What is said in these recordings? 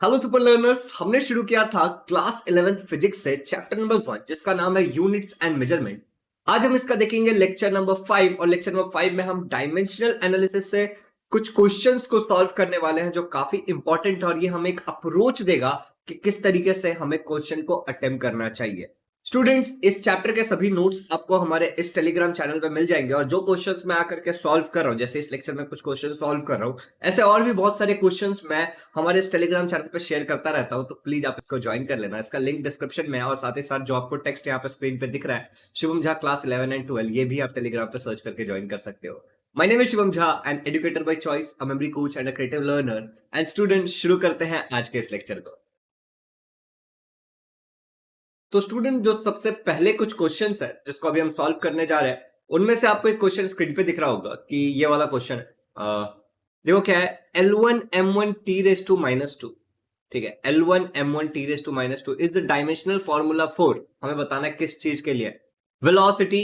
Hello super learners, हमने शुरू किया था क्लास 11th फिजिक्स से चैप्टर नंबर 1 जिसका नाम है यूनिट्स एंड मेजरमेंट। आज हम इसका देखेंगे लेक्चर नंबर 5 और लेक्चर नंबर 5 में हम डायमेंशनल एनालिसिस से कुछ क्वेश्चंस को सॉल्व करने वाले हैं जो काफी इंपॉर्टेंट है और ये हमें एक अप्रोच देगा कि किस तरीके से हमें क्वेश्चन को अटेम्प्ट करना चाहिए। स्टूडेंट्स, इस चैप्टर के सभी नोट्स आपको हमारे इस टेलीग्राम चैनल पे मिल जाएंगे और जो क्वेश्चंस मैं आकर के सॉल्व कर रहा हूं, जैसे इस लेक्चर में कुछ क्वेश्चन सॉल्व कर रहा हूं, ऐसे और भी बहुत सारे क्वेश्चंस मैं हमारे इस टेलीग्राम चैनल पे शेयर करता रहता हूं, तो प्लीज आप इसको ज्वाइन कर लेना। इसका लिंक डिस्क्रिप्शन में है और साथ ही साथ जो आपको टेक्स्ट यहाँ पे स्क्रीन पे दिख रहा है, शुभम झा क्लास 11 एंड 12, ये भी आप टेलीग्राम पे सर्च करके ज्वाइन कर सकते हो। My name is Shivam Jha, an educator by choice, a memory coach and a creative learner. And student, शुरू करते हैं आज के इस लेक्चर को। तो स्टूडेंट, जो सबसे पहले कुछ क्वेश्चंस है जिसको अभी हम सॉल्व करने जा रहे हैं, उनमें से आपको एक क्वेश्चन स्क्रीन पे दिख रहा होगा कि ये वाला क्वेश्चन है। देखो क्या है, L1m1t⁻²। ठीक है, L1m1t⁻² is the dimensional formula for, हमें बताना है किस चीज के लिए, velocity,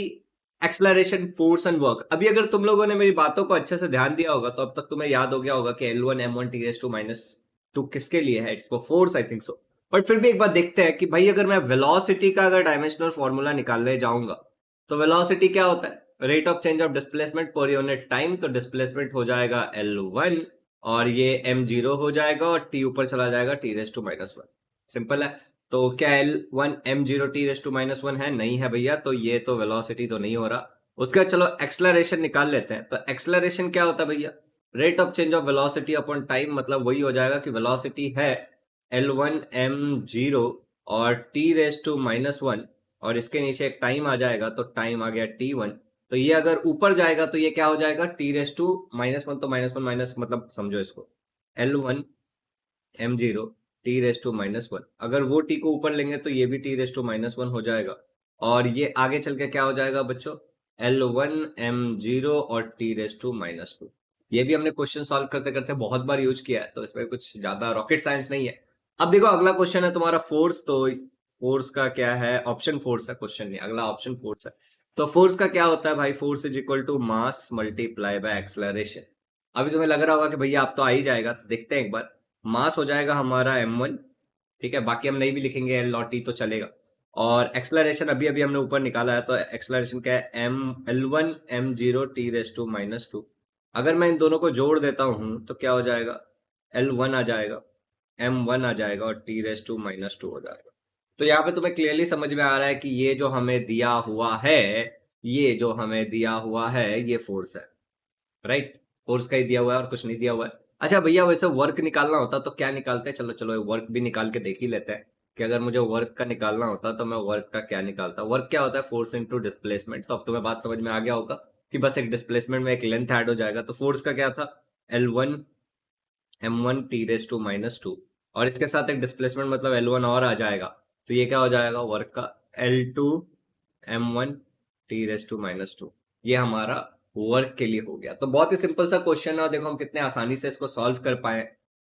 acceleration, force and work. अभी अगर तुम लोगों ने मेरी बातों को अच्छे से ध्यान दिया होगा तो अब तक तुम्हें याद हो गया होगा कि L1m1t⁻² किसके लिए है, it's for force, I think so. But फिर भी एक बार देखते हैं कि भाई अगर मैं वेलोसिटी का अगर डायमेंशनल फॉर्मूला निकालने जाऊंगा तो वेलोसिटी क्या होता है, rate of change of displacement per unit time. तो डिस्प्लेसमेंट हो जाएगा L1 और ये m0 हो जाएगा और t ऊपर चला जाएगा t⁻²। सिंपल है। तो क्या L1 m0 t⁻² है? नहीं है भैया, तो ये तो वेलोसिटी तो नहीं हो रहा। उसके बाद चलो एक्सलरेशन निकाल लेते हैं। तो एक्सलरेशन क्या होता है भैया, rate of change of velocity upon time. मतलब वही हो जाएगा कि वेलोसिटी है L1 m0 और t⁻⁻1 और इसके नीचे एक टाइम आ जाएगा, तो टाइम आ गया t1। तो ये अगर ऊपर जाएगा तो ये क्या हो जाएगा, t⁻⁻1। तो -1 माइनस मतलब समझो इसको, L1 m0 t⁻⁻1। अगर वो t को ऊपर लेंगे तो ये भी t⁻⁻1 हो जाएगा और ये आगे चल के क्या हो जाएगा बच्चों, L1 m0 और t⁻²। ये भी हमने क्वेश्चन सॉल्व करते करते बहुत बार यूज किया है, तो इसमें कुछ ज्यादा रॉकेट साइंस नहीं है। अब देखो अगला क्वेश्चन है तुम्हारा फोर्स। तो फोर्स का क्या है, ऑप्शन फोर्स है, क्वेश्चन नहीं, अगला ऑप्शन फोर्स है। तो फोर्स का क्या होता है भाई, force is equal to mass multiply by acceleration. अभी तुम्हें लग रहा होगा कि भैया आप तो आ ही जाएगा, तो देखते हैं एक बार। मास हो जाएगा हमारा m1, ठीक है, बाकी हम नहीं भी लिखेंगे एल और टी तो चलेगा। और एक्सलरेशन अभी अभी हमने ऊपर निकाला है, तो एक्सलरेशन क्या है, L1 m0 t⁻²। अगर मैं इन दोनों को जोड़ देता हूं तो क्या हो जाएगा, L1 आ जाएगा, m1 आ जाएगा और t⁻² हो जाएगा। तो यहाँ पे तुम्हें क्लियरली समझ में आ रहा है कि ये जो हमें दिया हुआ है, ये जो हमें दिया हुआ है ये फोर्स है, राइट। फोर्स का ही दिया हुआ है और कुछ नहीं दिया हुआ है। अच्छा भैया, वैसे वर्क निकालना होता तो क्या निकालते हैं, चलो चलो वर्क भी निकाल के देख ही लेते हैं कि अगर मुझे वर्क का निकालना होता तो मैं वर्क का क्या निकालता। वर्क क्या होता है, फोर्स इनटू डिस्प्लेसमेंट। तो अब तुम्हें बात समझ में आ गया होगा कि बस एक डिस्प्लेसमेंट में एक लेंथ ऐड हो जाएगा। तो फोर्स का क्या था, L1 m1 t⁻² और इसके साथ एक डिस्प्लेसमेंट मतलब L1 और आ जाएगा, तो ये क्या हो जाएगा वर्क का, L2 m1 t⁻²। ये हमारा वर्क के लिए हो गया। तो बहुत ही सिंपल सा क्वेश्चन है और देखो हम कितने आसानी से इसको सॉल्व कर पाए।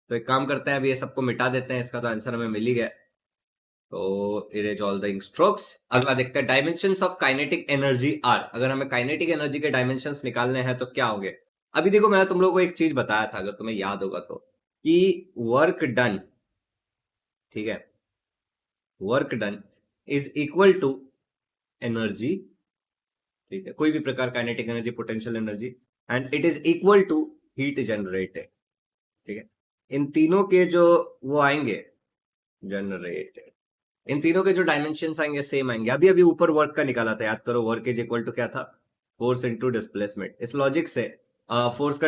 तो एक काम करते हैं, अभी ये सबको मिटा देते हैं, इसका तो आंसर हमें मिल ही गया। तो erase all the ink strokes. अगला देखते हैं, dimensions of kinetic energy are. अगर हमें काइनेटिक एनर्जी के डायमेंशंस निकालने हैं तो क्या होंगे। अभी देखो मैंने तुम लोगों को एक चीज बताया था, अगर तुम्हें याद होगा तो, कि वर्क डन, ठीक है, work done is equal to energy, ठीक है, कोई भी प्रकार kinetic energy, potential energy, and it is equal to heat generated. ठीक है, इन तीनों के जो वो आएंगे जनरेटेड, इन तीनों के जो डायमेंशन आएंगे सेम आएंगे। अभी अभी ऊपर वर्क का निकाला था, याद करो, वर्क इज इक्वल टू क्या था, फोर्स इनटू डिस्प्लेसमेंट। इस लॉजिक से फोर्स का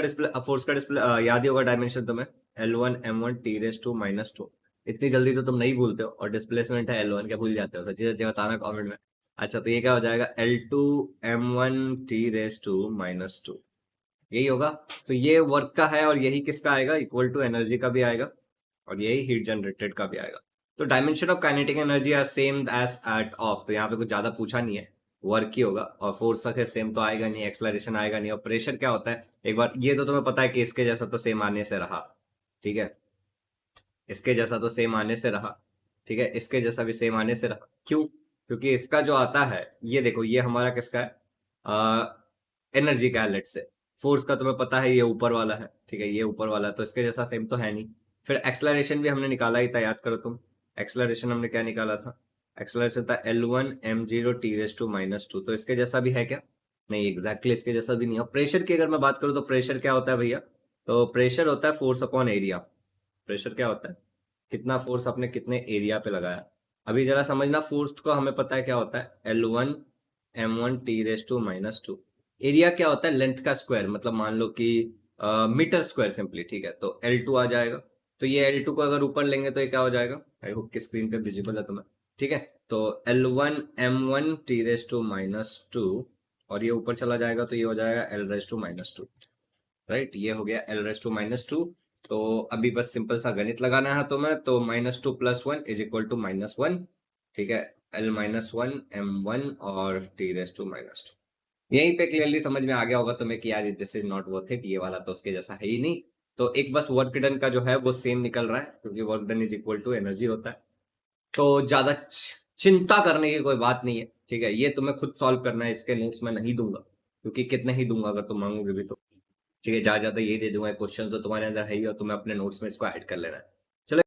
डिस्प्ले याद ही होगा डायमेंशन तुम्हें, L1 m1 t⁻²। इतनी जल्दी तो तुम नहीं भूलते हो, और डिस्प्लेसमेंट है L1, क्या भूल जाते हो, सच्ची सच्ची बताना कमेंट में। अच्छा, तो ये क्या हो जाएगा, L2 m1 t⁻², यही होगा। तो ये वर्क का है और यही किसका आएगा, इक्वल टू एनर्जी का भी आएगा और यही हीट जनरेटेड का भी आएगा। तो dimension of kinetic energy are same as at of, तो यहाँ पे कुछ ज्यादा पूछा नहीं है, वर्क ही होगा। और फोर्स का सेम तो आएगा नहीं, एक्सलरेशन आएगा नहीं। और प्रेशर क्या होता है, एक बार ये तो तुम्हें पता है कि इसके जैसा तो सेम आने से रहा, ठीक है, इसके जैसा तो सेम आने से रहा, ठीक है, इसके जैसा भी सेम आने से रहा। क्यों, क्योंकि इसका जो आता है, ये देखो, ये हमारा किसका है, एनर्जी का है, लेट से। फोर्स का तुम्हें पता है ये ऊपर वाला है, ठीक है, ये ऊपर वाला है, तो इसके जैसा सेम तो है नहीं। फिर एक्सलरेशन भी हमने निकाला ही था, याद करो तुम। एक्सलरेशन हमने क्या निकाला था? एक्सलरेशन था L1 m0 t⁻²। तो इसके जैसा भी है क्या? नहीं, एग्जैक्टली इसके जैसा भी नहीं है। प्रेशर की अगर मैं बात करूं तो प्रेशर क्या होता है भैया? तो प्रेशर होता है फोर्स अपॉन एरिया। प्रेशर क्या होता है? कितना फोर्स आपने कितने एरिया पे लगाया। अभी जरा समझना, फोर्स को हमें पता है क्या होता है, L1 m1 t⁻²। एरिया क्या होता है? लेंथ का स्क्वायर, मतलब मान लो कि मीटर स्क्वायर सिंपली, ठीक है। तो L2 आ जाएगा। तो ये L2 को अगर ऊपर लेंगे तो ये क्या हो जाएगा? आई होप कि स्क्रीन पे विजिबल है तुम्हें, ठीक है। तो L1 m1 t⁻², और ये ऊपर चला जाएगा तो ये हो जाएगा L⁻², राइट। ये हो गया L⁻²। तो अभी बस सिंपल सा गणित लगाना है तुम्हें, तो -2 + 1 = -1, ठीक है। L-1 m1 और t⁻²। यहीं पे क्लियरली समझ में आ गया होगा तुम्हें कि यार this is not worth it, ये वाला तो उसके जैसा है ही नहीं। तो एक बस वर्क डन का जो है वो सेम निकल रहा है, क्योंकि वर्क डन = एनर्जी होता है। तो ज्यादा चिंता करने की कोई बात नहीं है, ठीक है। ये तुम्हें खुद सॉल्व करना है, इसके नोट्स मैं नहीं दूंगा, क्योंकि कितने ही दूंगा अगर तुम मांगोगे भी तो, ठीक है। ज्यादा ज्यादा यही दे दूंगा, क्वेश्चन तो तुम्हारे अंदर है ही और तुम्हें अपने नोट्स में इसको ऐड कर लेना है। चलो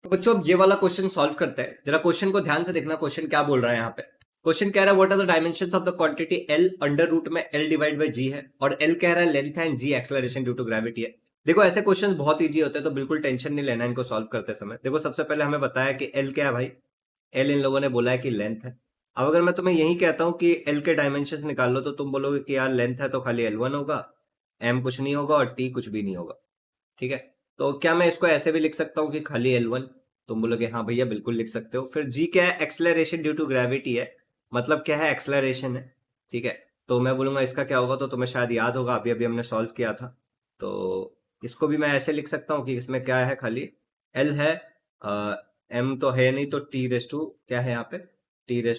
तो बच्चों, अब ये वाला क्वेश्चन सॉल्व करते हैं। जरा क्वेश्चन को ध्यान से देखना, क्वेश्चन क्या बोल रहा है यहाँ पे। क्वेश्चन कह रहा है what are the dimensions of the quantity L under root में L/g है, और L कह रहा है लेंथ है, G acceleration due to gravity है। देखो ऐसे क्वेश्चन बहुत इजी होते हैं, तो बिल्कुल टेंशन नहीं लेना इनको सॉल्व करते समय। देखो सबसे पहले हमें बताया कि L क्या है भाई? L इन लोगों ने बोला है कि लेंथ है। अब अगर मैं तुम्हें यही कहता हूं कि L के डायमेंशंस निकाल लो, तो तुम बोलोगे कि यार लेंथ है तो खाली L1 होगा, M कुछ नहीं होगा और T कुछ भी नहीं होगा, ठीक है। तो क्या मैं इसको ऐसे भी लिख सकता हूँ कि खाली L1? तुम बोलोगे हाँ भैया बिल्कुल लिख सकते हो। फिर G क्या है? एक्सेलरेशन ड्यू टू ग्रेविटी है, मतलब क्या है? एक्सेलरेशन है, ठीक है। तो मैं बोलूंगा इसका क्या होगा, तो तुम्हें शायद याद होगा, अभी अभी हमने सॉल्व किया था। तो इसको भी मैं ऐसे लिख सकता हूँ कि इसमें क्या है, खाली L है, M तो है नहीं, तो T रेस टू क्या है यहाँ पे? T⁻², है,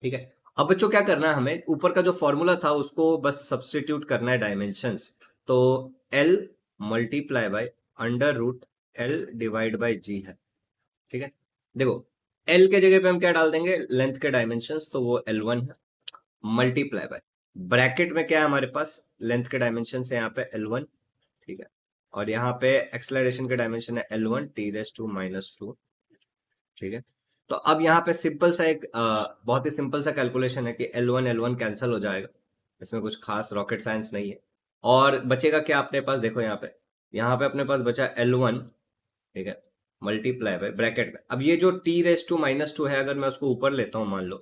ठीक है। अब बच्चों क्या करना है हमें, ऊपर का जो फॉर्मूला था उसको बस सब्सटीट्यूट करना है डायमेंशंस। तो L multiply by under root L/g है, ठीक है। देखो L के जगह पे हम क्या डाल देंगे? लेंथ के डायमेंशंस, तो वो L1 है, मल्टीप्लाई बाय ब्रैकेट में क्या है हमारे पास? लेंथ के डायमेंशन है यहाँ पे L1, ठीक है। और यहाँ पे एक्सेलरेशन के डायमेंशन है L1 t⁻², ठीक है। तो अब यहाँ पे सिंपल सा एक बहुत ही सिंपल सा कैलकुलेशन है कि L1 L1 कैंसिल हो जाएगा, इसमें कुछ खास रॉकेट साइंस नहीं है। और बचेगा क्या अपने पास? देखो यहाँ पे अपने पास बचा L1, ठीक है, मल्टीप्लाई बाय ब्रैकेट में। अब ये जो t⁻² है, अगर मैं उसको ऊपर लेता हूँ मान लो,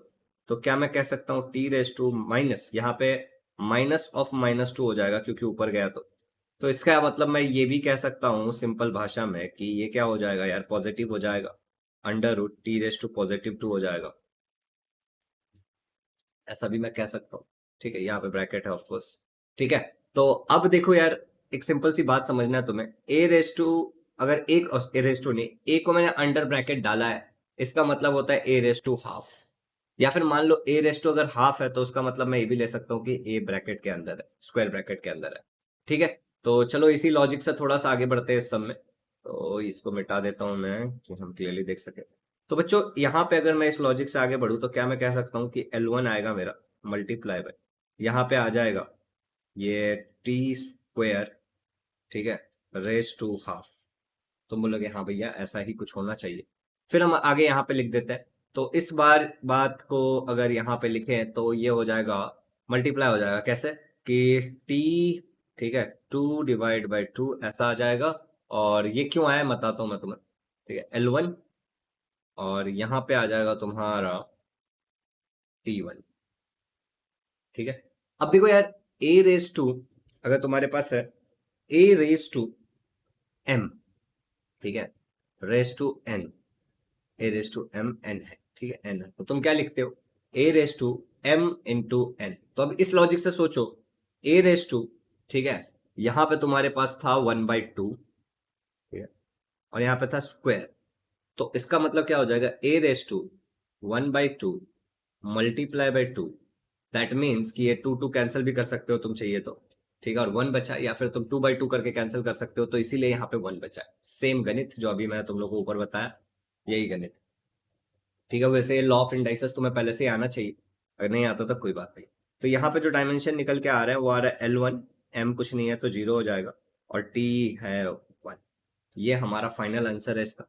तो क्या मैं कह सकता हूँ t⁻, यहाँ पे -2 हो जाएगा क्योंकि ऊपर गया तो इसका मतलब मैं ये भी कह सकता हूँ सिंपल भाषा में कि ये क्या हो जाएगा यार? पॉजिटिव हो जाएगा, अंडर रूट t⁻2 हो जाएगा, ऐसा भी मैं कह सकता हूँ, ठीक है। यहाँ पे ब्रैकेट है ऑफकोर्स, ठीक है। तो अब देखो यार, एक सिंपल सी बात समझना है तुम्हें। अगर एक A⁻² नहीं, ए को मैंने अंडर ब्रैकेट डाला है, इसका मतलब होता है A⁻², या फिर मान लो A⁻, अगर हाफ है तो उसका मतलब मैं ये भी ले सकता हूँ कि A ब्रैकेट के अंदर है, स्क्वायर ब्रैकेट के अंदर है, ठीक है। तो चलो इसी लॉजिक से थोड़ा सा आगे बढ़ते हैं इस सब में। तो इसको मिटा देता हूँ मैं कि हम क्लियरली देख सके। तो बच्चों यहाँ पे अगर मैं इस लॉजिक से आगे बढ़ूँ तो क्या मैं कह सकता हूँ कि L1 आएगा मेरा मल्टीप्लाई बाय, यहाँ पे आ जाएगा ये t², ठीक है, ½ तुम बोलोगे हाँ भैया ऐसा ही कुछ होना चाहिए। फिर हम आगे यहाँ पे लिख देते हैं। तो इस बार बात को अगर यहाँ पे लिखें तो ये हो जाएगा, मल्टीप्लाई हो जाएगा कैसे कि t, ठीक है, 2/2 ऐसा आ जाएगा। और ये क्यों आया बताता हूँ मैं तुम्हें, ठीक है। L1 और यहाँ पे आ जाएगा तुम्हारा T1, ठीक है। अब देखो यार, A⁻, अगर तुम्हारे पास है A⁻m, ठीक है, n, A⁻m n है, ठीक है, n है, तो तुम क्या लिखते हो? A⁻m×n। तो अब इस लॉजिक से सोचो, A⁻, ठीक है, यहां पे तुम्हारे पास था 1/2, ठीक है, और यहाँ पे था स्क्वायर। तो इसका मतलब क्या हो जाएगा? A⁻1/2 multiply by 2। That means कि ये 2 कैंसिल भी कर सकते हो तुम चाहिए तो, ठीक है, और 1 बचा, या फिर तुम 2/2 करके कैंसिल कर सकते हो, तो इसीलिए यहाँ पे 1 बचा है। सेम गणित जो अभी मैं तुम लोग को ऊपर बताया, यही गणित, ठीक है। वैसे लॉ ऑफ इंडाइसेस तुम्हें पहले से ही आना चाहिए, अगर नहीं आता तो कोई बात नहीं। तो यहाँ पे जो डायमेंशन निकल के आ रहा है वो आ रहा है L1 m कुछ नहीं है तो 0 हो जाएगा, और t है 1। ये हमारा फाइनल आंसर है इसका,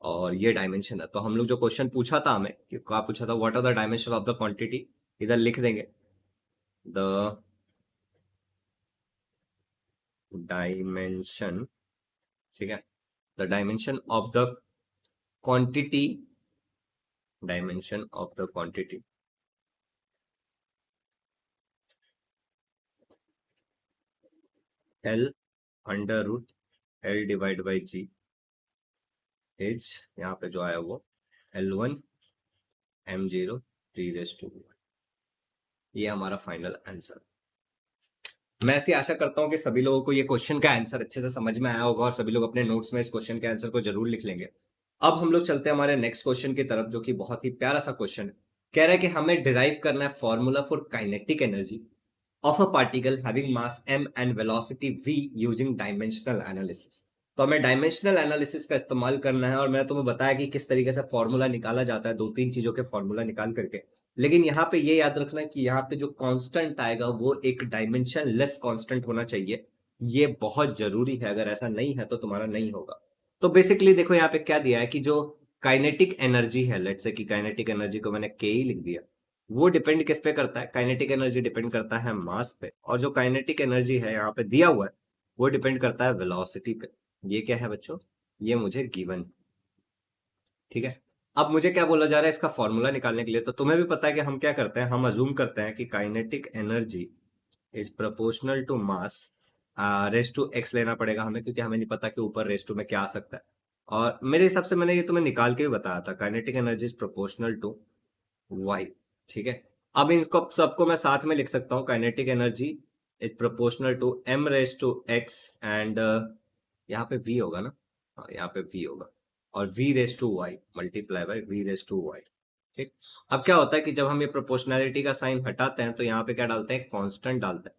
और ये डायमेंशन है। तो हम लोग जो क्वेश्चन पूछा था हमें, कि क्या पूछा था, what are the dimension of the quantity, इधर लिख देंगे द डायमेंशन, ठीक है, the dimension of the quantity, dimension of the quantity L under root L divide by G is, यहाँ पे जो आया वो L1 M0 T⁻²। ये हमारा फाइनल आंसर। मैं ऐसी आशा करता हूँ कि सभी लोगों को ये क्वेश्चन का आंसर अच्छे से समझ में आया होगा, और सभी लोग अपने नोट्स में इस क्वेश्चन के आंसर को जरूर लिख लेंगे। अब हम लोग चलते हैं हमारे नेक्स्ट क्वेश्चन की तरफ, जो कि बहुत ही प्यारा सा क्वेश्चन है। कह रहा है कि हमें डिराइव करना है formula for kinetic energy of a particle having mass m and velocity v using dimensional analysis। तो हमें डायमेंशनल एनालिसिस का इस्तेमाल करना है, और मैंने तुम्हें बताया कि किस तरीके से फॉर्मूला निकाला जाता है, 2-3 चीजों के फॉर्मूला निकाल करके। लेकिन यहाँ पे ये याद रखना है कि यहाँ पे जो कांस्टेंट आएगा वो एक डायमेंशन लेस कांस्टेंट होना चाहिए। ये बहुत जरूरी है, अगर ऐसा नहीं है तो तुम्हारा नहीं होगा। तो बेसिकली देखो यहाँ पे क्या दिया है कि जो काइनेटिक एनर्जी है, लेट्स से कि काइनेटिक एनर्जी को मैंने के ही लिख दिया, वो डिपेंड किस पे करता है, काइनेटिक एनर्जी डिपेंड करता है मास पे, और जो काइनेटिक एनर्जी है यहाँ पे दिया हुआ है वो डिपेंड करता है वेलोसिटी पे। ये क्या है बच्चों, ये मुझे गिवन, ठीक है। अब मुझे क्या बोला जा रहा है इसका फॉर्मूला निकालने के लिए, तो तुम्हें भी पता है कि हम क्या करते हैं, हम अज्यूम करते हैं कि kinetic energy is proportional to mass raise to x लेना पड़ेगा हमें, क्योंकि हमें नहीं पता कि ऊपर रेस टू में क्या आ सकता है। और मेरे हिसाब से मैंने ये तुम्हें निकाल के भी बताया था, kinetic energy is proportional to y, ठीक है। अब इसको सबको मैं साथ में लिख सकता हूँ, kinetic energy is proportional to m raise to x and यहाँ पे v होगा ना, हाँ यहाँ पे v होगा, और v raise to y multiply by v raise to y, ठीक। अब क्या होता है कि जब हम ये प्रोपोर्शनैलिटी का साइन हटाते हैं तो यहाँ पे क्या डालते हैं, कांस्टेंट डालते हैं,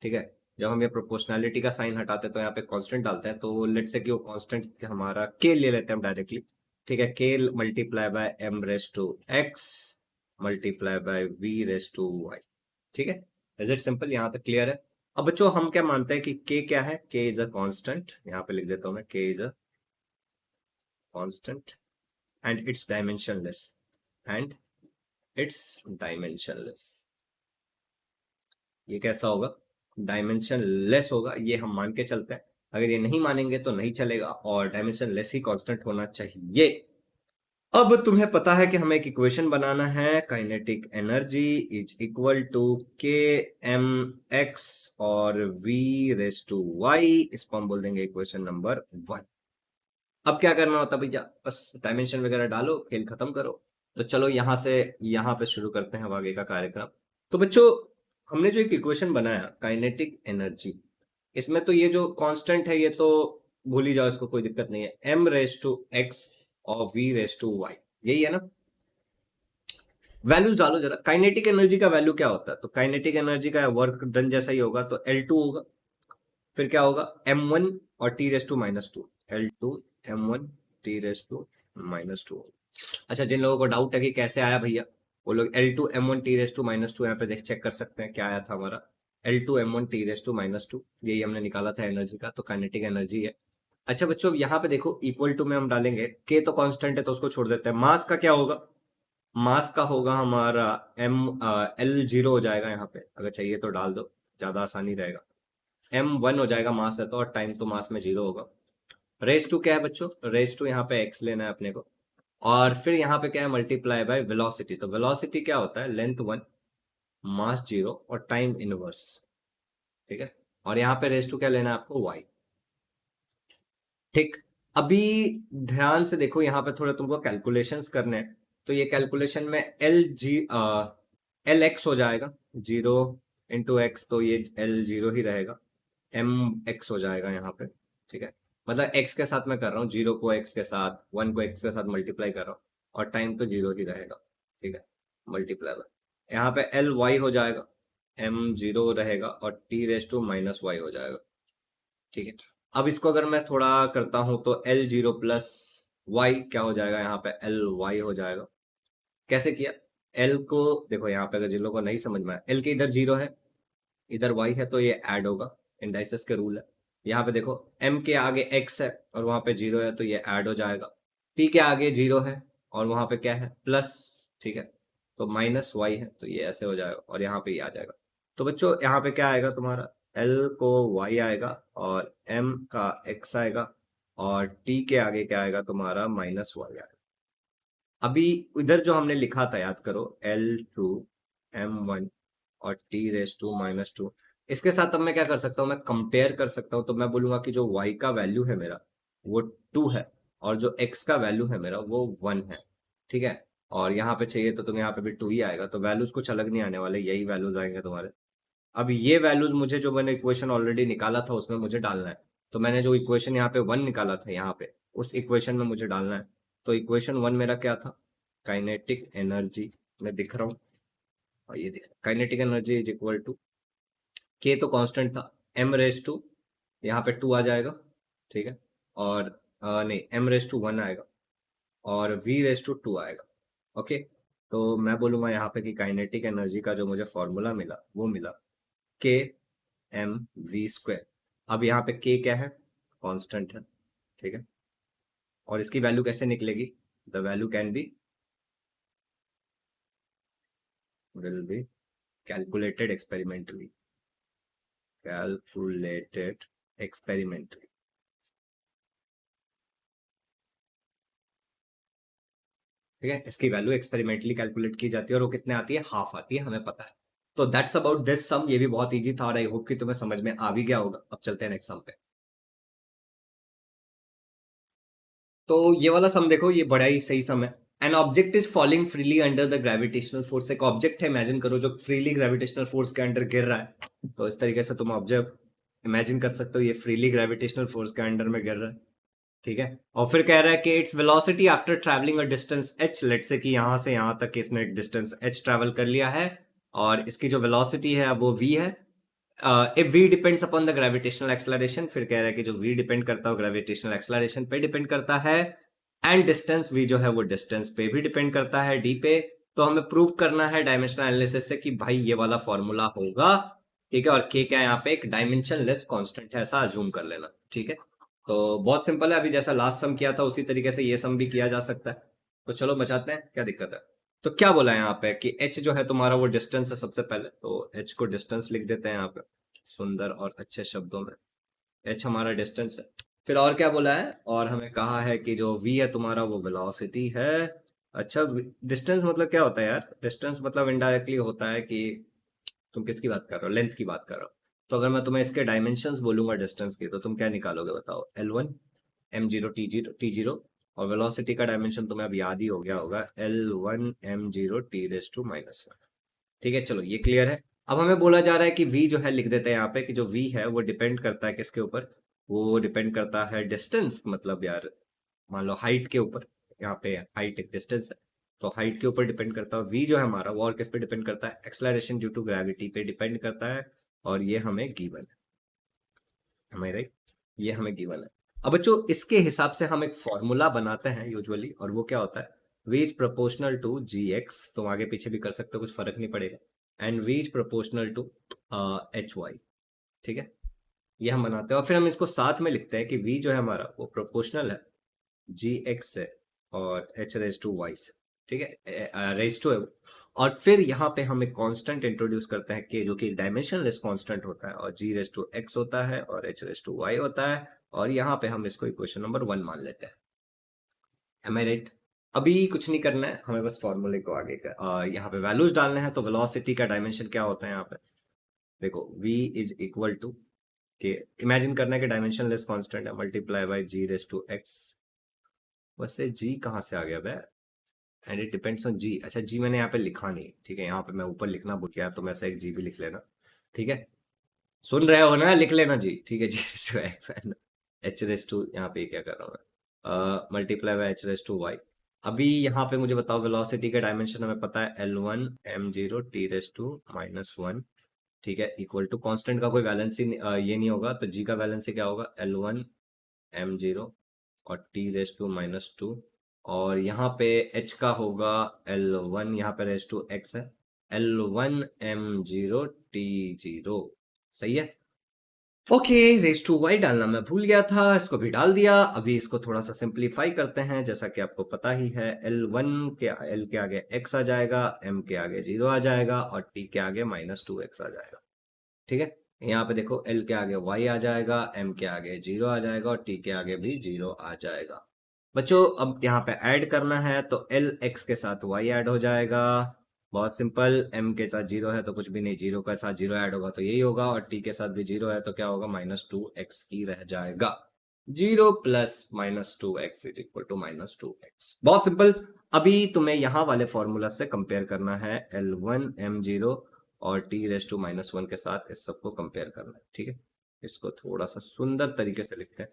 ठीक है। जब हम ये प्रोपोर्शनैलिटी का साइन हटाते हैं तो यहाँ पे कांस्टेंट डालते हैं, तो लेट्स से कि वो कांस्टेंट हमारा k ले लेते हैं हम डायरेक्टली, ठीक है। k multiply by m raise to x multiply by v raise to y, ठीक है। इज इट सिंपल, यहाँ तक क्लियर है। अब बच्चों हम क्या मानते हैं कि k क्या है, k इज अ कांस्टेंट, यहाँ पे लिख देता हूं मैं, k is a constant and it's dimensionless, and it's dimensionless. ये कैसा होगा, डायमेंशन लेस होगा, ये हम मान के चलते हैं। अगर ये नहीं मानेंगे तो नहीं चलेगा, और डायमेंशन लेस ही कांस्टेंट होना चाहिए। अब तुम्हें पता है कि हमें एक इक्वेशन बनाना है, kinetic energy is equal to k m x और वी रेस टू वाई, इसको हम बोल देंगे इक्वेशन नंबर 1। अब क्या करना होता भैया, बस डायमेंशन वगैरह डालो, खेल खत्म करो। तो चलो यहां से यहां पे शुरू करते हैं आगे का कार्यक्रम। तो बच्चों हमने जो एक इक्वेशन बनाया काइनेटिक एनर्जी, इसमें तो ये जो कांस्टेंट है ये तो भूल ही जाओ, इसको कोई दिक्कत नहीं है, m रेस टू x और v रेस टू y, यही है ना। वैल्यूज डालो जरा, काइनेटिक एनर्जी का वैल्यू क्या होता है, तो काइनेटिक एनर्जी का वर्क डन जैसा ही होगा, तो L2 होगा, फिर क्या होगा m1 और t raise to minus two, L2 m1 t raise to minus two. अच्छा, जिन लोगों को डाउट है कि कैसे आया भैया, वो लोग L2 m1 t raise to minus two यहाँ पे देख चेक कर सकते हैं क्या आया था हमारा, L2 m1 t raise to minus two, यही हमने निकाला था एनर्जी का, तो काइनेटिक एनर्जी है। अच्छा बच्चों यहाँ पे देखो इक्वल टू में हम डालेंगे, के तो कांस्टेंट है तो उसको छोड़ देते हैं, मास का क्या होगा, मास का होगा हमारा एम L0 हो जाएगा, यहाँ पे अगर चाहिए तो डाल दो, ज्यादा आसानी रहेगा। m1 हो जाएगा मास है तो, और टाइम तो मास में 0 होगा। रेस टू क्या है बच्चों, रेस टू यहाँ पे x लेना है अपने को, और फिर यहाँ पे क्या है, मल्टीप्लाई बाय वेलोसिटी। तो वेलोसिटी क्या होता है, लेंथ 1 मास 0 और टाइम इनवर्स, ठीक है। और यहाँ पे रेस टू क्या लेना है आपको, y, ठीक। अभी ध्यान से देखो यहाँ पे थोड़ा तुमको कैलकुलेशंस करने हैं, तो ये कैलकुलेशन में एल एक्स हो जाएगा 0 × x, तो ये L0 ही रहेगा, m x हो जाएगा यहाँ पे, ठीक है। मतलब x के साथ मैं कर रहा हूँ, 0 को x के साथ, 1 को x के साथ मल्टीप्लाई कर रहा हूँ, और टाइम तो 0 ही रहेगा, ठीक है, मल्टीप्लाई बाय यहाँ पे Ly हो जाएगा, m0 रहेगा, और t raise to minus y हो जाएगा, ठीक है। अब इसको अगर मैं थोड़ा करता हूं तो L0 प्लस वाई क्या हो जाएगा, यहाँ पे Ly हो जाएगा। कैसे किया, L को देखो यहाँ पे, अगर जिन लोगों को नहीं समझ में आया, L के इधर 0 है, इधर y है, तो ये ऐड होगा इंडाइसेस के रूल है। यहाँ पे देखो m के आगे x है और वहां पे 0 है तो ये ऐड हो जाएगा, t के आगे 0 है और वहां पे क्या है प्लस, ठीक है, तो माइनस y है तो ये ऐसे हो जाएगा और यहाँ पे ये आ जाएगा। तो बच्चों यहाँ पे क्या आएगा तुम्हारा, l को y आएगा और m का x आएगा और t के आगे क्या आएगा तुम्हारा माइनस y आएगा। अभी इधर जो हमने लिखा था याद करो, L2 M1 और T⁻⁻², इसके साथ अब मैं क्या कर सकता हूँ, मैं कंपेयर कर सकता हूँ। तो मैं बोलूंगा कि जो y का वैल्यू है मेरा वो 2 है और जो x का वैल्यू है मेरा वो 1 है, ठीक है। और यहाँ पे चाहिए तो तुम यहाँ पे भी 2 ही आएगा, तो वैल्यूज कुछ अलग नहीं आने वाले, यही वैल्यूज आएंगे तुम्हारे। अब ये वैल्यूज मुझे जो मैंने इक्वेशन ऑलरेडी निकाला था उसमें मुझे डालना है। तो मैंने जो इक्वेशन यहाँ पे 1 निकाला था यहाँ पे, उस इक्वेशन में मुझे डालना है। तो इक्वेशन 1 मेरा क्या था, काइनेटिक एनर्जी में दिख रहा हूँ और ये दिख kinetic energy is equal to k, तो कांस्टेंट था, m⁻², यहाँ पे 2 आ जाएगा, ठीक है, और नहीं m⁻1 आएगा और v⁻2 आएगा। ओके, तो मैं बोलूंगा यहाँ पे कि काइनेटिक एनर्जी का जो मुझे फॉर्मूला मिला वो मिला के mv²। अब यहाँ पे k क्या है, कांस्टेंट है, ठीक है, और इसकी वैल्यू कैसे निकलेगी, the value can be will be calculated experimentally, calculated experimentally। ठीक है, इसकी वैल्यू एक्सपेरिमेंटली कैलकुलेट की जाती है और वो कितने आती है, हाफ आती है, हमें पता है। तो दैट्स अबाउट दिस सम, ये भी बहुत इजी था और आई होप कि तुम्हें समझ में आ भी गया होगा। अब चलते हैं नेक्स्ट सम पे। तो ये वाला सम देखो, ये बड़ा ही सही सम है। An object is falling freely under the gravitational force. एक ऑब्जेक्ट है, इमेजिन करो, जो फ्रीली ग्रेविटेशनल फोर्स के अंडर गिर रहा है। तो इस तरीके से तुम ऑब्जेक्ट इमेजिन कर सकते हो, ये फ्रीली ग्रेविटेशनल फोर्स के अंडर में गिर रहा है, ठीक है। और फिर कह रहा है कि it's velocity after travelling a distance h, let say कि यहां से यहां तक इसने एक डिस्टेंस h ट्रैवल कर लिया है और इसकी जो वेलोसिटी है वो v है। If v depends upon the gravitational acceleration, फिर कह रहा है कि जो v डिपेंड करता है ग्रेविटेशनल एक्सेलरेशन पे डिपेंड करता है, एंड डिस्टेंस v जो है वो डिस्टेंस पे भी डिपेंड करता है, d पे। तो हमें प्रूव करना है डायमेंशनल एनालिसिस से कि भाई ये वाला फॉर्मूला होगा, ठीक है। और k क्या है यहाँ पे, एक डायमेंशन लेस कॉन्स्टेंट है, ऐसा अज्यूम कर लेना, ठीक है। तो बहुत सिंपल है, अभी जैसा लास्ट सम किया था उसी तरीके से ये सम भी किया जा सकता है। तो चलो बचाते हैं, क्या दिक्कत है। तो क्या बोला है यहाँ पे कि h जो है तुम्हारा वो डिस्टेंस है सबसे पहले, तो h को डिस्टेंस लिख देते हैं यहाँ पे सुंदर और अच्छे शब्दों में, h हमारा डिस्टेंस है। फिर और क्या बोला है, और हमें कहा है कि जो v है तुम्हारा वो वेलोसिटी है। अच्छा, डिस्टेंस मतलब क्या होता है यार, डिस्टेंस मतलब इनडायरेक्टली होता है कि तुम किसकी बात कर रहे हो, लेंथ की बात कर रहे हो। तो अगर मैं तुम्हें इसके डायमेंशंस बोलूंगा डिस्टेंस की, तो तुम क्या निकालोगे बताओ, L1 M0 T0, और वेलोसिटी का डायमेंशन तुम्हें अब याद ही हो गया होगा, L1 M0 T⁻⁻1। ठीक है, चलो ये क्लियर है। अब हमें बोला जा रहा है कि v जो है, लिख देते हैं यहाँ पे कि जो v है वो डिपेंड करता है किसके ऊपर, वो डिपेंड करता है डिस्टेंस, मतलब यार मान लो हाइट के ऊपर। यहाँ पे हाइट एक डिस्टेंस है, तो हाइट के ऊपर डिपेंड करता है। v जो है हमारा वो और किस पे डिपेंड करता है, एक्सेलरेशन ड्यू टू ग्रेविटी पे डिपेंड करता है, और ये हमें गिवन है, हमें राइट, ये हमें गिवन है। अब बच्चों इसके हिसाब से हम एक फॉर्मूला बनाते हैं यूजुअली, और वो क्या होता है, v is proportional to gx, तुम आगे पीछे भी कर सकते हो, कुछ फर्क नहीं पड़ेगा, and v is proportional to hy, ठीक है। ये हम बनाते हैं और फिर हम इसको साथ में लिखते हैं कि v जो है हमारा वो प्रोपोर्शनल है gx से और h⁻⁴ से, ठीक है, रेज टू है वो। और फिर यहाँ पे हम एक कांस्टेंट इंट्रोड्यूस करते हैं कि जो कि डायमेंशनलेस कांस्टेंट होता है, और g⁻x होता है और h⁻y होता है, और यहाँ पे हम इसको इक्वेशन नंबर 1 मान लेते हैं। एम आई राइट? अभी कुछ नहीं करना है हमें, बस फॉर्मूले को आगे का यहाँ पे वैल्यूज डालने हैं। तो वेलोसिटी का डायमेंशन क्या होता है यहाँ पे, देखो v इज इक्वल टू के, इमेजिन करना है कि डायमेंशन लेस कॉन्स्टेंट है, मल्टीप्लाई बाई g⁻x। वैसे g कहाँ से आ गया बे, and it depends on g। अच्छा g मैंने यहाँ पे लिखा नहीं, ठीक है, यहाँ पे मैं ऊपर लिखना भूल गया, तो मैं ऐसा एक g भी लिख लेना, ठीक है, सुन रहे हो ना, लिख लेना जी, ठीक है, g⁻x h⁻, यहाँ पे क्या कर रहा हूँ मैं, मल्टीप्लाई बाई h⁻y। अभी यहाँ पे मुझे बताओ, वेलोसिटी का डायमेंशन हमें पता है L1 M0 T⁻⁻1, ठीक है, इक्वल टू कांस्टेंट का कोई वैलेंसी ये नहीं होगा, तो g का वैलेंसी क्या होगा, L1 M0 और T⁻⁻2, और यहाँ पे h का होगा L1, यहाँ पे रेज टू x है, L1 M0 T0, सही है। ओके, रेस टू वाई डालना मैं भूल गया था, इसको भी डाल दिया। अभी इसको थोड़ा सा सिंप्लीफाई करते हैं। जैसा कि आपको पता ही है, एल के आगे x आ जाएगा, m के आगे 0 आ जाएगा और t के आगे -2x आ जाएगा। ठीक है, यहाँ पे देखो l के आगे y आ जाएगा, m के आगे 0 आ जाएगा और t के आगे भी 0 आ जाएगा। बच्चों अब यहाँ पे ऐड करना है, तो l x के साथ y ऐड हो जाएगा। बहुत सिंपल, m के साथ 0 है तो कुछ भी नहीं, 0 के साथ 0 ऐड होगा तो यही होगा, और t के साथ भी 0 है तो क्या होगा, -2x ही रह जाएगा। 0 plus -2x is equal to -2x। बहुत सिंपल। अभी तुम्हें यहाँ वाले फॉर्मूला से कंपेयर करना है, L1 M0 और t रेस टू -1 के साथ इस सबको कंपेयर करना है। ठीक है, इसको थोड़ा सा सुंदर तरीके से लिखते हैं,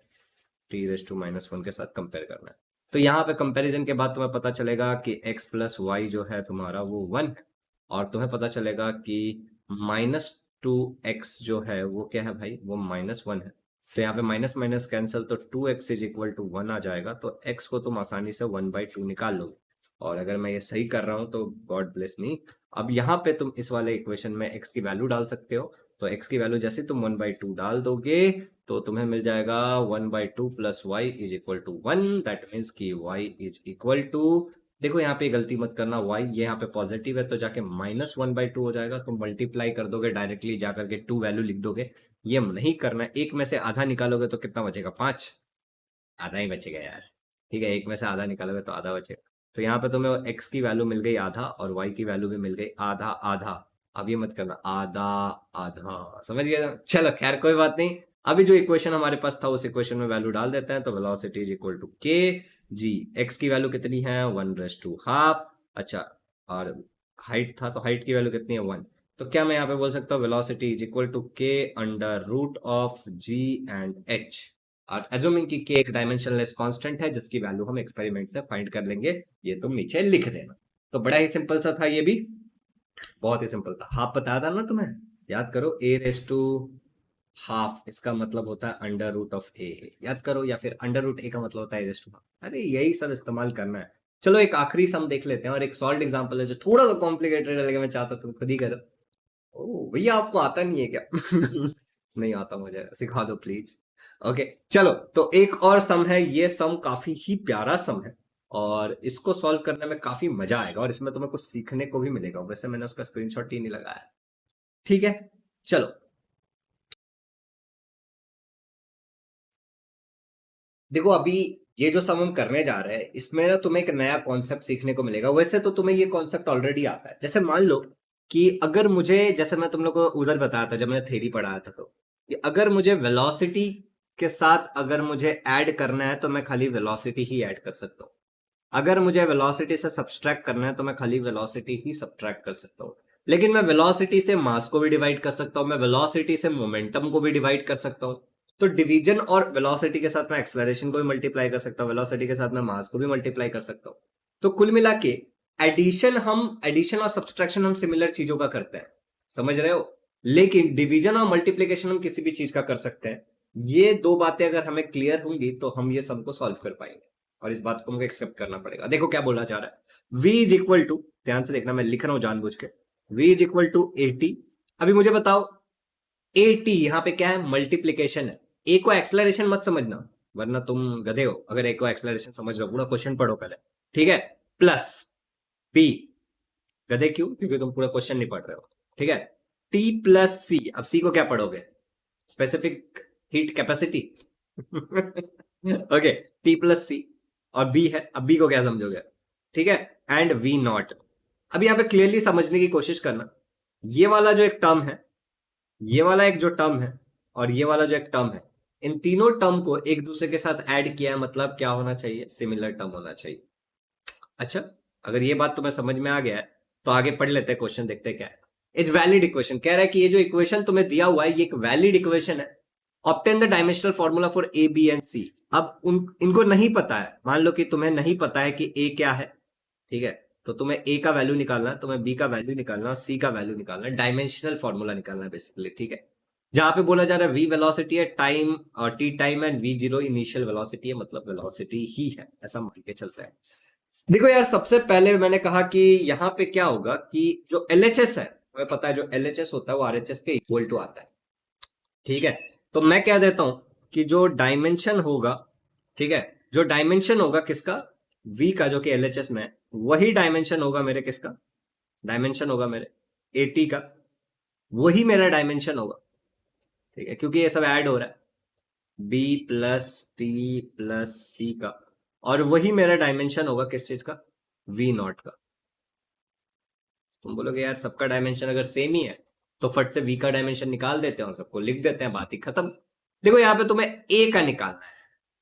t रेस टू -1 के साथ कंपेयर करना है। तो यहाँ पे कंपैरिजन के बाद तुम्हें पता चलेगा कि x प्लस वाई जो है तुम्हारा वो 1 है, और तुम्हें पता चलेगा कि -2x जो है वो क्या है भाई, वो -1 है। तो यहाँ पे माइनस माइनस कैंसिल, तो 2x इज इक्वल टू 1 आ जाएगा। तो x को तुम आसानी से 1/2 निकाल लोगे, और अगर मैं ये सही कर रहा हूँ तो गॉड ब्लेस मी। अब यहाँ पे तुम इस वाले इक्वेशन में x की वैल्यू डाल सकते हो। तो x की वैल्यू जैसे तुम 1/2 डाल दोगे तो तुम्हें मिल जाएगा 1/2 plus y is equal to 1। That means कि y इज इक्वल टू, देखो यहाँ पे गलती मत करना, y ये यहाँ पे पॉजिटिव है तो जाके -1/2 हो जाएगा। तुम मल्टीप्लाई कर दोगे डायरेक्टली, जाकर के 2 वैल्यू लिख दोगे, ये नहीं करना है। एक में से आधा निकालोगे तो कितना बचेगा, 5, आधा ही बचेगा यार। ठीक है, एक में से आधा निकालोगे तो आधा बचेगा। तो यहाँ पे तुम्हें x की वैल्यू मिल गई आधा और y की वैल्यू भी मिल गई आधा आधा। अब ये मत करना आधा आधा, समझ गया ना? चलो खैर कोई बात नहीं। अभी जो इक्वेशन हमारे पास था उस इक्वेशन में वैल्यू डाल देते हैं। तो वेलोसिटी इज इक्वल टू के जी, x की वैल्यू कितनी है, 1/2। अच्छा, और हाइट था तो हाइट की वैल्यू कितनी है, 1। तो क्या मैं यहाँ पे बोल सकता हूँ velocity is equal to k under root of g and h, और एज्यूमिंग कि k एक डायमेंशनलेस कांस्टेंट है जिसकी वैल्यू हम एक्सपेरिमेंट से फाइंड कर लेंगे। ये तुम नीचे लिख देना। तो बड़ा ही सिंपल सा था, ये भी बहुत ही सिंपल था। हाफ बताया था ना तुम्हें, याद करो, a रेस टू हाफ इसका मतलब होता है अंडर रूट ऑफ a, याद करो, या फिर अंडर रूट a का मतलब होता है a रेस टू हाफ। अरे यही सब इस्तेमाल करना है। चलो एक आखिरी सम देख लेते हैं, और एक सॉल्व एग्जांपल है जो थोड़ा सा कॉम्प्लिकेटेड है, लेकिन मैं चाहता तुम खुद ही करो। ओ भैया, आपको आता नहीं है क्या? नहीं आता, मुझे सिखा दो प्लीज। ओके चलो, तो एक और सम है। ये सम काफी ही प्यारा सम है और इसको सॉल्व करने में काफी मजा आएगा, और इसमें तुम्हें कुछ सीखने को भी मिलेगा। वैसे मैंने उसका स्क्रीनशॉट ही नहीं लगाया। ठीक है, चलो देखो, अभी ये जो सम हम करने जा रहे हैं इसमें ना तुम्हें एक नया कॉन्सेप्ट सीखने को मिलेगा। वैसे तो तुम्हें ये कॉन्सेप्ट ऑलरेडी आता है। जैसे मान लो कि अगर मुझे, जैसे मैं तुम लोग को उधर बताया था जब मैंने थ्योरी पढ़ाया था, तो कि अगर मुझे वेलोसिटी के साथ अगर मुझे ऐड करना है तो मैं खाली वेलोसिटी ही ऐड कर सकता हूँ। अगर मुझे वेलोसिटी से सब्सट्रैक्ट करना है तो मैं खाली वेलोसिटी ही सब्सट्रैक्ट कर सकता हूँ। लेकिन मैं वेलोसिटी से मास को भी डिवाइड कर सकता हूँ, मैं वेलोसिटी से मोमेंटम को भी डिवाइड कर सकता हूँ। तो डिवीजन और वेलोसिटी के साथ मैं एक्सेलरेशन को भी मल्टीप्लाई कर सकता हूँ, वेलोसिटी के साथ मैं मास को भी मल्टीप्लाई कर सकता हूँ। तो कुल मिला के एडिशन और सब्सट्रैक्शन हम सिमिलर चीजों का करते हैं, समझ रहे हो? लेकिन डिवीजन और मल्टीप्लीकेशन हम किसी भी चीज का कर सकते हैं। ये दो बातें अगर हमें क्लियर होंगी तो हम ये सबको सॉल्व कर पाएंगे, और इस बात को मुझे एक्सेप्ट करना पड़ेगा। देखो क्या बोलना चाह रहा है, v इज इक्वल टू, ध्यान से देखना, मैं लिख रहा हूं जानबूझ के, v इज इक्वल टू 80। अभी मुझे बताओ, 80 यहाँ पे क्या है, मल्टीप्लीकेशन है। ए को एक्सलरेशन मत समझना, वरना तुम गधे हो अगर ए को एक्सलरेशन समझ लो। पूरा क्वेश्चन पढ़ो पहले, ठीक है? प्लस पी, गधे क्यों? क्योंकि तुम पूरा क्वेश्चन नहीं पढ़ रहे हो। ठीक है, टी प्लस सी। अब सी को क्या पढ़ोगे, specific heat capacity. Okay, T plus C, और बी है, अब बी को क्या समझोगे? ठीक है, एंड वी नॉट। अब यहाँ पे क्लियरली समझने की कोशिश करना, ये वाला जो एक टर्म है, ये वाला एक जो टर्म है, और ये वाला जो एक टर्म है, इन तीनों टर्म को एक दूसरे के साथ ऐड किया है, मतलब क्या होना चाहिए, सिमिलर टर्म होना चाहिए। अच्छा, अगर ये बात तुम्हें समझ में आ गया है तो आगे पढ़ लेते हैं, क्वेश्चन देखते हैं क्या है। इट्स वैलिड इक्वेशन, कह रहा है कि ये जो इक्वेशन तुम्हें दिया हुआ है ये एक वैलिड इक्वेशन है। Obtain the dimensional formula for A B and C. अब इनको नहीं पता है, मान लो कि तुम्हें नहीं पता है कि ए क्या है, ठीक है? तो तुम्हें ए का वैल्यू निकालना है, तुम्हें बी का वैल्यू निकालना है, सी का वैल्यू निकालना है, डायमेंशनल फॉर्मूला निकालना है बेसिकली। ठीक है, जहां पे बोला जा रहा है वी वेलोसिटी है, टाइम और T time and we zero initial velocity है, मतलब वेलोसिटी ही है, ऐसा मान के चलता है। देखो यार, सबसे पहले मैंने कहा कि यहाँ पे क्या होगा कि जो एलएचएस है, हमें पता है जो एलएचएस होता है वो आरएचएस के इक्वल टू आता है। ठीक है, तो मैं क्या देता हूं कि जो डायमेंशन होगा, ठीक है, जो डायमेंशन होगा किसका, v का, जो कि LHS में है, वही डायमेंशन होगा मेरे किसका, डायमेंशन होगा मेरे AT का, वही मेरा डायमेंशन होगा, ठीक है, क्योंकि ये सब ऐड हो रहा है b प्लस टी प्लस सी का, और वही मेरा डायमेंशन होगा किस चीज का, v नॉट का। तुम बोलोगे यार सबका डायमेंशन अगर सेम ही है तो फट से v का डायमेंशन निकाल देते हैं और सबको लिख देते हैं, बात ही खत्म। देखो यहाँ पे तुम्हें a का निकालना है,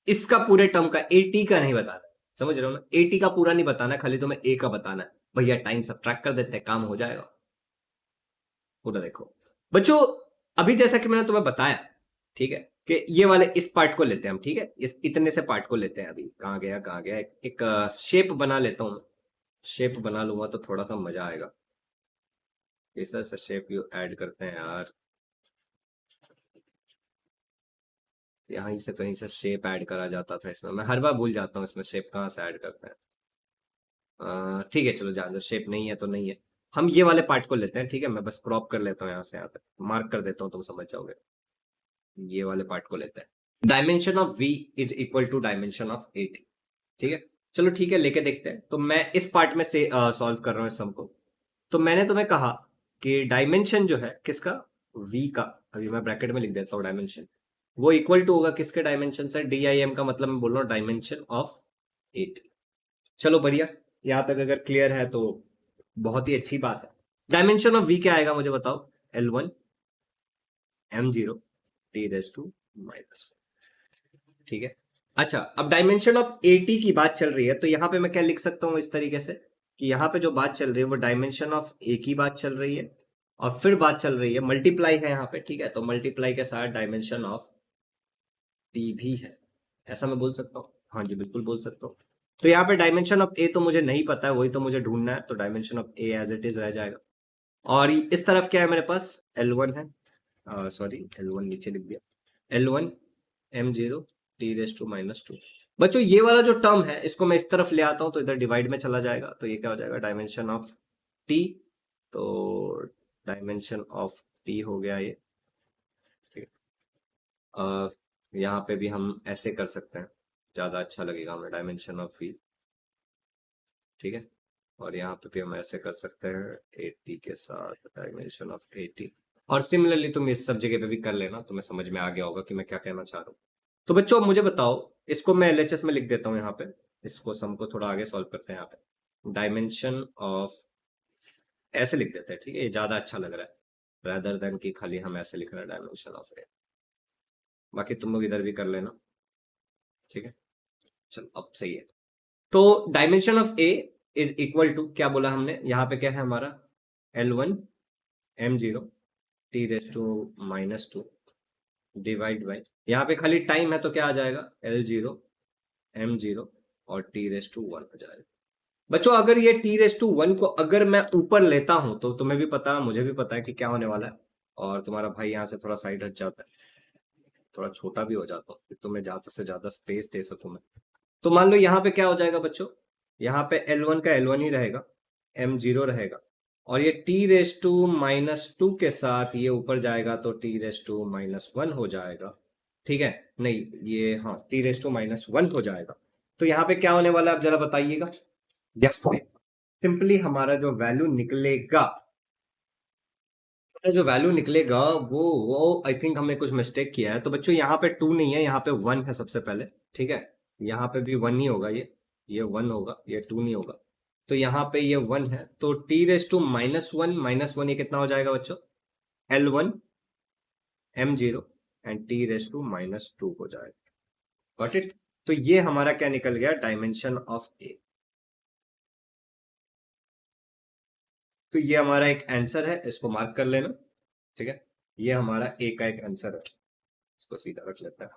इसका पूरे टर्म का, AT का नहीं बताना, समझ रहे हो ना, AT का पूरा नहीं बताना, खाली तुम्हें a का बताना है। भैया टाइम सब्ट्रैक्ट कर देते हैं, काम हो जाएगा पूरा। देखो बच्चों, अभी जैसा कि मैंने तुम्हें बताया, ठीक है, कि ये वाले इस पार्ट को लेते हैं हम, ठीक है, इस इतने से पार्ट को लेते हैं। अभी कहाँ गया कहाँ गया, एक शेप बना लेता हूं, शेप बना लूंगा तो थोड़ा सा मजा आएगा। इस तरह से शेप यू ऐड करते हैं यार, यहाँ से कहीं से शेप ऐड करा जाता था इसमें, मैं हर बार भूल जाता हूँ इसमें शेप कहाँ से ऐड करते हैं। ठीक है चलो जान दो, शेप नहीं है तो नहीं है, हम ये वाले पार्ट को लेते हैं, ठीक है, मैं बस क्रॉप कर लेता हूँ यहाँ से, यहाँ पे मार्क कर देता हूँ, तुम समझ जाओगे। ये वाले पार्ट को लेते हैं, dimension of v is equal to dimension of AT, ठीक है, चलो ठीक है, लेके देखते हैं। तो मैं इस पार्ट में से सॉल्व कर रहा हूँ इस सम को। तो मैंने तुम्हें कहा कि डायमेंशन जो है किसका, v का, अभी मैं ब्रैकेट में लिख देता हूँ डायमेंशन, वो इक्वल टू होगा किसके डायमेंशन से, DIM का मतलब मैं बोल रहा हूँ डायमेंशन ऑफ AT। चलो बढ़िया, यहां तक अगर क्लियर है तो बहुत ही अच्छी बात है। डायमेंशन ऑफ v क्या आएगा मुझे बताओ, L1 M0 T⁻⁻⁴, ठीक है। अच्छा, अब डायमेंशन ऑफ AT की बात चल रही है, तो यहां पे मैं क्या लिख सकता हूं इस तरीके से कि यहाँ पे जो बात चल रही है वो डायमेंशन ऑफ A की बात चल रही है, और फिर बात चल रही है मल्टीप्लाई है यहाँ पे, ठीक है, तो मल्टीप्लाई के साथ डायमेंशन ऑफ T भी है, ऐसा मैं बोल सकता हूँ, हाँ जी बिल्कुल बोल सकता हूँ। तो यहाँ पे डायमेंशन ऑफ A तो मुझे नहीं पता है, वही तो मुझे ढूंढना है, तो dimension of A as it is रह जाएगा। और इस तरफ क्या है मेरे पास, L1 है, सॉरी L1 नीचे लिख दिया, L1 M0 T⁻²। बच्चों ये वाला जो टर्म है इसको मैं इस तरफ ले आता हूं तो इधर डिवाइड में चला जाएगा, तो ये क्या हो जाएगा, डायमेंशन ऑफ T, तो डायमेंशन ऑफ T हो गया ये, ठीक है। यहाँ पे भी हम ऐसे कर सकते हैं, ज्यादा अच्छा लगेगा हमें, डायमेंशन ऑफ V, ठीक है, और यहाँ पे भी हम ऐसे कर सकते हैं AT के साथ डायमेंशन ऑफ AT, और सिमिलरली तुम इस सब जगह पे भी कर लेना, तुम्हें समझ में आ गया होगा कि मैं क्या कहना चाह रहा हूँ। तो बच्चों मुझे बताओ, इसको मैं LHS में लिख देता हूँ यहाँ पे, इसको सम को थोड़ा आगे सॉल्व करते हैं, यहाँ पे डायमेंशन ऑफ, ऐसे लिख देते हैं, ठीक है, ये ज्यादा अच्छा लग रहा है रादर देन कि खाली हम ऐसे लिख रहे हैं डायमेंशन ऑफ A। बाकी तुम लोग इधर भी कर लेना, ठीक है, चलो अब सही है। तो dimension of A is equal to, क्या बोला हमने, यहाँ पे क्या है हमारा, L1 M0 T⁻² divide by, यहाँ पे खाली टाइम है तो क्या आ जाएगा, L0 M0 और T⁻1 हो जाएगा। बच्चों अगर ये T⁻1 को अगर मैं ऊपर लेता हूं तो तुम्हें भी पता, मुझे भी पता है कि क्या होने वाला है, और तुम्हारा भाई यहाँ से थोड़ा साइड हट जाता है, थोड़ा छोटा भी हो जाता हूँ, तुम्हें ज्यादा से ज्यादा स्पेस दे सकूं मैं। तो मान लो यहाँ पे क्या हो जाएगा बच्चों, यहाँ पे L1 का L1 ही रहेगा, M0 रहेगा, और ये T⁻² के साथ ये ऊपर जाएगा तो T⁻1 हो जाएगा, ठीक है, नहीं ये हाँ T⁻1 हो जाएगा। तो यहाँ पे क्या होने वाला है आप जरा बताइएगा, यस सिंपली हमारा जो वैल्यू निकलेगा, जो वैल्यू निकलेगा वो आई थिंक हमने कुछ मिस्टेक किया है। तो बच्चों यहाँ पे 2 नहीं है, यहाँ पे 1 है सबसे पहले, ठीक है, यहाँ पे भी 1 ही होगा, ये 1 होगा, ये 2 नहीं होगा, तो यहाँ पे ये 1 है, तो T⁻1 -1 ये कितना हो जाएगा बच्चों, L1 M0 एंड T⁻² हो जाएगा, गॉट इट। तो ये हमारा क्या निकल गया, डायमेंशन ऑफ A। तो ये हमारा एक आंसर है, इसको मार्क कर लेना, ठीक है, ये हमारा A का एक आंसर है, इसको सीधा रख लेते हैं,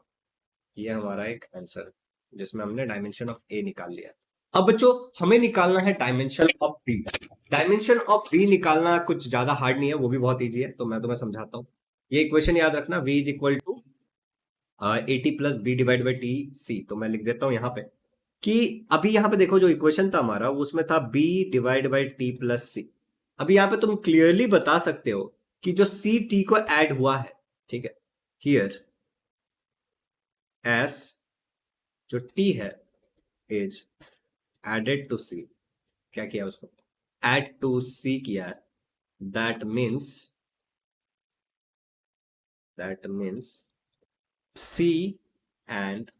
ये हमारा एक आंसर है जिसमें हमने डायमेंशन ऑफ A निकाल लिया। अब बच्चों हमें निकालना है dimension of B। Dimension of B निकालना कुछ ज्यादा हार्ड नहीं है, वो भी बहुत इजी है, तो मैं तुम्हें समझाता हूँ। ये इक्वेशन याद रखना, V is equal to AT plus B divide by TC। तो मैं लिख देता हूँ यहाँ पे कि अभी यहाँ पे देखो जो इक्वेशन था हमारा उसमें था B divide by T plus C। अभी यहाँ पे तुम क्लियरली बता सकते हो कि जो सी टी को ऐड हुआ है, ठीक है, हियर एस जो टी है इज एडेड टू सी, क्या किया उसको एड टू सी किया है, that means C and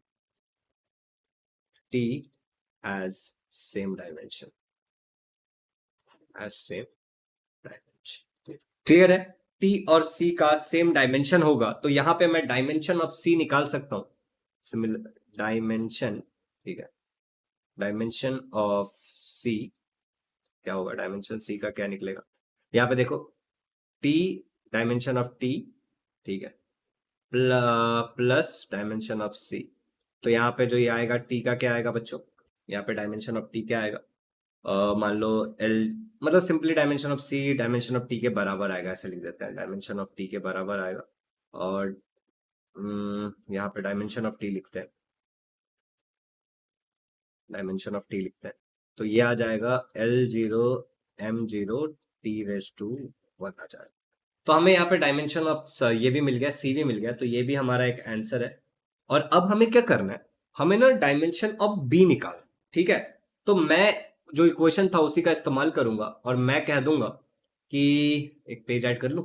T has same dimension, clear है। टी और सी का सेम डायमेंशन होगा तो यहां पे मैं डायमेंशन ऑफ सी निकाल सकता हूं, सिमिलर डायमेंशन, ठीक है, डायमेंशन ऑफ सी क्या होगा, डायमेंशन सी का क्या निकलेगा, यहाँ पे देखो टी डायमेंशन ऑफ टी, ठीक है, प्लस डायमेंशन ऑफ सी, तो यहाँ पे जो ये आएगा टी का क्या आएगा बच्चों, यहाँ पे डायमेंशन ऑफ टी क्या आएगा, मान लो एल, मतलब simply dimension of C dimension of T के बराबर आएगा, ऐसे लिख देते हैं, डायमेंशन ऑफ टी के बराबर आएगा, और यहाँ पे डायमेंशन ऑफ टी लिखते हैं, डायमेंशन ऑफ टी लिखते हैं, तो ये आ जाएगा L0 M0 T⁻1 आ जाएगा। तो हमें यहाँ पे डायमेंशन ऑफ ये भी मिल गया, सी भी मिल गया, तो ये भी हमारा एक आंसर है। और अब हमें क्या करना है, हमें ना डायमेंशन ऑफ बी निकाल, ठीक है, तो मैं जो इक्वेशन था उसी का इस्तेमाल करूंगा और मैं कह दूंगा कि एक पेज ऐड कर लूं,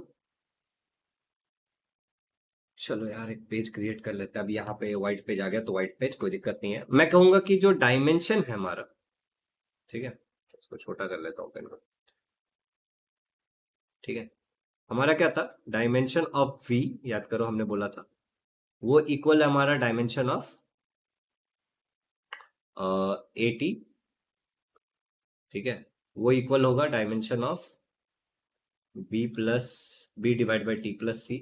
चलो यार एक पेज क्रिएट कर लेते हैं, अब यहाँ पे व्हाइट पेज आ गया तो व्हाइट पेज, कोई दिक्कत नहीं है। मैं कहूंगा कि जो डायमेंशन है हमारा, ठीक है, इसको छोटा कर लेता हूँ पेन को, ठीक है, हमारा क्या था, डायमेंशन ऑफ वी, याद करो हमने बोला था वो इक्वल है हमारा डायमेंशन ऑफ ए टी, ठीक है, वो इक्वल होगा dimension of B plus B divide by T plus C,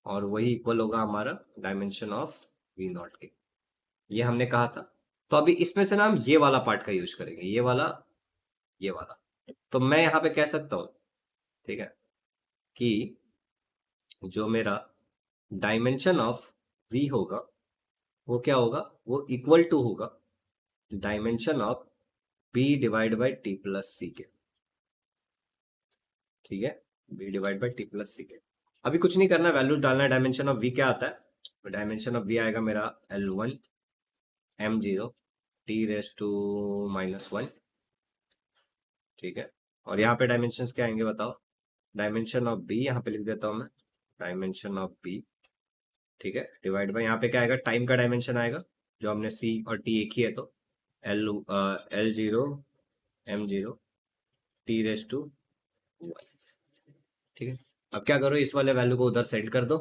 और वही इक्वल होगा हमारा डायमेंशन ऑफ वी नॉट के, ये हमने कहा था। तो अभी इसमें से ना हम ये वाला पार्ट का यूज करेंगे, ये वाला, तो मैं यहां पे कह सकता हूं, ठीक है, कि जो मेरा डायमेंशन ऑफ वी होगा वो क्या होगा, वो इक्वल टू होगा dimension of B divide by T plus C के, ठीक है, B divide by T plus C के। अभी कुछ नहीं करना, वैल्यू डालना है, डायमेंशन ऑफ वी क्या आता है, डायमेंशन ऑफ वी आएगा मेरा L1 M0 T⁻⁻1, ठीक है, और यहाँ पे डायमेंशंस क्या आएंगे बताओ, डायमेंशन ऑफ बी यहाँ पे लिख देता हूँ मैं, डायमेंशन ऑफ बी, ठीक है, डिवाइड बाई यहाँ पे क्या आएगा, टाइम का डायमेंशन आएगा, जो हमने सी और टी एक ही है तो L0 M0 T⁻1, ठीक है। अब क्या करो, इस वाले वैल्यू को उधर सेंड कर दो,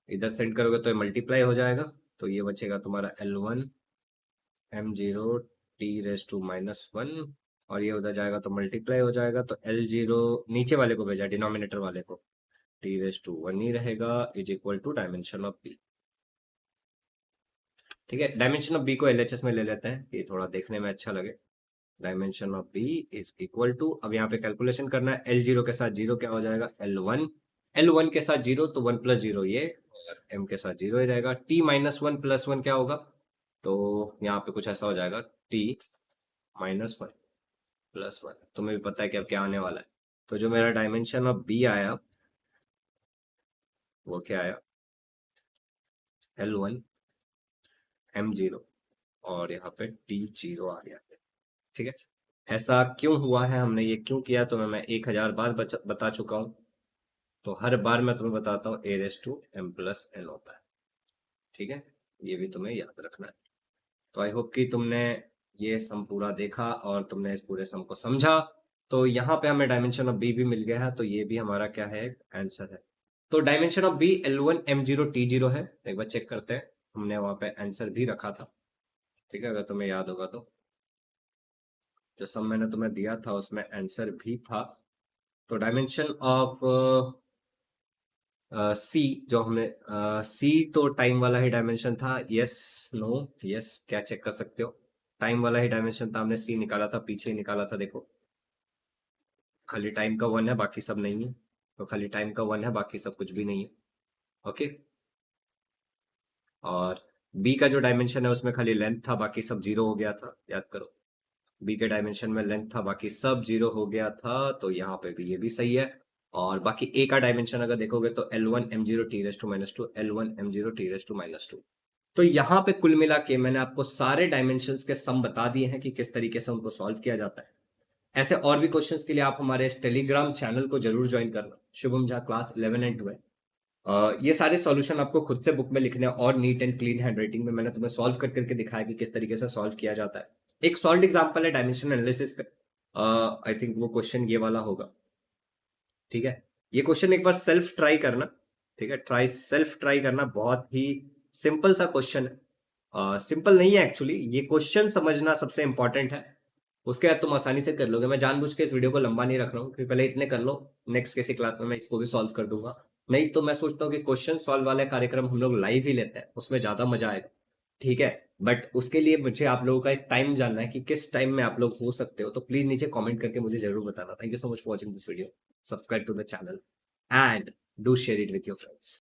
इधर सेंड करोगे तो ये मल्टीप्लाई हो जाएगा, तो ये बचेगा तुम्हारा L1 M0 T⁻1, और ये उधर जाएगा तो मल्टीप्लाई हो जाएगा, तो L0 नीचे वाले को भेजा, डिनोमिनेटर वाले को, T⁻1 ही रहेगा, is equal to dimension of B, ठीक है। डायमेंशन ऑफ बी को LHS में ले लेते हैं, ये थोड़ा देखने में अच्छा लगे, dimension of B is equal to, अब यहाँ पे कैलकुलेशन करना है, L0 के साथ 0 क्या हो जाएगा, L1 के साथ 0 तो 1 + 0 ये, और M के साथ 0 ही रहेगा, T-1 + 1 क्या होगा, तो यहाँ पे कुछ ऐसा हो जाएगा T-1 + 1, तुम्हें भी पता है कि अब क्या आने वाला है, तो जो मेरा डायमेंशन ऑफ बी आया वो क्या आया, L1 M0 और यहाँ पे T0 आ गया, ठीक है। ऐसा क्यों हुआ है, हमने ये क्यों किया, तो मैं 1000 बार बता चुका हूं, तो हर बार मैं तुम्हें बताता हूँ A⁻m+n होता है, ठीक है, ये भी तुम्हें याद रखना है। तो आई होप कि तुमने ये सम पूरा देखा और तुमने इस पूरे सम को समझा, तो यहाँ पे हमें डायमेंशन ऑफ बी भी मिल गया है, तो ये भी हमारा क्या है, आंसर है। तो dimension of B L1 M0 T0 है, एक बार चेक करते हैं, हमने वहां पे आंसर भी रखा था, ठीक है, अगर तुम्हें याद होगा तो जो सम मैंने तुम्हें दिया था उसमें आंसर भी था। तो डायमेंशन ऑफ सी जो हमने सी तो टाइम वाला ही डायमेंशन था, यस नो यस, क्या चेक कर सकते हो, टाइम वाला ही डायमेंशन था, हमने सी निकाला था, पीछे ही निकाला था, देखो खाली टाइम का 1 है बाकी सब नहीं है, तो खाली टाइम का 1 है बाकी सब कुछ भी नहीं है, ओके। और बी का जो डायमेंशन है उसमें खाली लेंथ था, बाकी सब 0 हो गया था, याद करो बी के डायमेंशन में लेंथ था बाकी सब 0 हो गया था, तो यहाँ पे भी ये भी सही है। और बाकी ए का डायमेंशन अगर देखोगे तो L1 m0 t raised to -2, L1 m0 t raised to -2। तो यहाँ पे कुल मिला के मैंने आपको सारे डायमेंशंस के सम बता दिए हैं कि किस तरीके से उनको सॉल्व किया जाता है। ऐसे और भी क्वेश्चंस के लिए आप हमारे इस टेलीग्राम चैनल को जरूर ज्वाइन करना, शुभम झा क्लास 11 एंड 12। ये सारे सॉल्यूशन आपको खुद से बुक में लिखने हैं और नीट एंड क्लीन हैंडराइटिंग में मैंने तुम्हें सॉल्व कर करके दिखाया कि किस तरीके से सॉल्व किया जाता है। एक सॉल्व एग्जांपल है डायमेंशन एनालिसिस पे, आई थिंक वो क्वेश्चन ये वाला होगा। ठीक है, ये क्वेश्चन एक बार सेल्फ ट्राई करना। ठीक है, सेल्फ ट्राई करना, बहुत ही सिंपल सा क्वेश्चन है। सिंपल नहीं है एक्चुअली, ये क्वेश्चन समझना सबसे इंपॉर्टेंट है, उसके बाद तुम आसानी से कर लोगे। मैं जानबूझ के इस वीडियो को लंबा नहीं रख रहा हूँ कि पहले इतने कर लो, नेक्स्ट किसी क्लास में मैं इसको भी सॉल्व कर दूंगा। नहीं तो मैं सोचता हूँ कि क्वेश्चन सॉल्व वाले कार्यक्रम हम लोग लाइव ही लेते हैं, उसमें ज्यादा मजा आएगा। ठीक है, बट उसके लिए मुझे आप लोगों का एक टाइम जानना है कि किस टाइम में आप लोग हो सकते हो, तो प्लीज नीचे कमेंट करके मुझे जरूर बताना। Thank you so much for watching this video, subscribe to the channel and do share it with your friends.